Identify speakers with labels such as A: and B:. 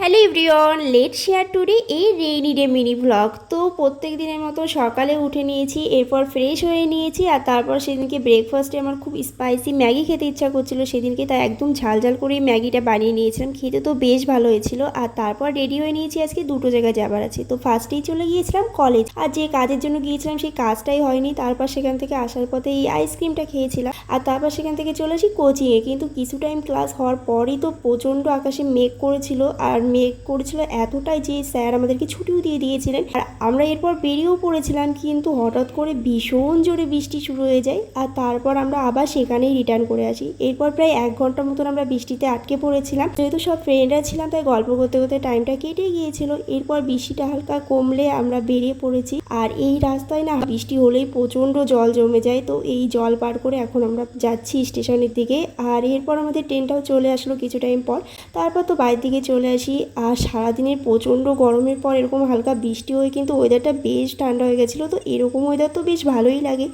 A: Hello everyone, let share today এই rainy day mini vlog. তো প্রত্যেক দিনের মতো সকালে উঠে নিয়েছি, এরপর ফ্রেশ হয়ে নিয়েছি। আর তারপর সেদিনকে ব্রেকফাস্টে আমার খুব স্পাইসি ম্যাগি খেতে ইচ্ছা করছিল সেদিনকে, তাই একদম ঝাল ঝাল করে ম্যাগিটা বানিয়ে নিয়েছিলাম। খেতে তো বেশ ভালো হয়েছিল। আর তারপর রেডি হয়ে নিয়েছি, আজকে দুটো জায়গায় যাবার আছে। তো ফার্স্টেই চলে গিয়েছিলাম কলেজ, আর যে কাজের জন্য গিয়েছিলাম সেই কাজটাই হয়নি। তারপর সেখান থেকে আসার পথে এই আইসক্রিমটা খেয়েছিলাম, আর তারপর সেখান থেকে চলে আসি কোচিংয়ে। কিন্তু কিছু টাইম ক্লাস হওয়ার পরই তো প্রচণ্ড আকাশে মেঘ করেছিল, আর মেঘ করেছিল এতটাই যে স্যার আমাদেরকে ছুটিও দিয়ে দিয়েছিলেন। আর আমরা এরপর বেরিয়েও পড়েছিলাম, কিন্তু হঠাৎ করে ভীষণ জোরে বৃষ্টি শুরু হয়ে যায়। আর তারপর আমরা আবার সেখানেই রিটার্ন করে আসি। এরপর প্রায় 1 ঘন্টার মতন আমরা বৃষ্টিতে আটকে পড়েছিলাম। যেহেতু সব ফ্রেন্ডরা ছিলাম তাই গল্প করতে করতে টাইমটা কেটে গিয়েছিল। এরপর বৃষ্টিটা হালকা কমলে আমরা বেরিয়ে পড়েছি। আর এই রাস্তায় না বৃষ্টি হলেই প্রচণ্ড জল জমে যায়। তো এই জল পার করে এখন আমরা যাচ্ছি স্টেশনের দিকে। আর এরপর আমাদের ট্রেনটাও চলে আসলো কিছু টাইম পর। তারপর তো বাড়ির দিকে চলে আসি। আর সারাদিনের প্রচণ্ড গরমের পর এরকম হালকা বৃষ্টি হয়ে কিন্তু ওয়েদারটা বেশ ঠান্ডা হয়ে গেছিলো। তো এরকম ওয়েদার তো বেশ ভালোই লাগে।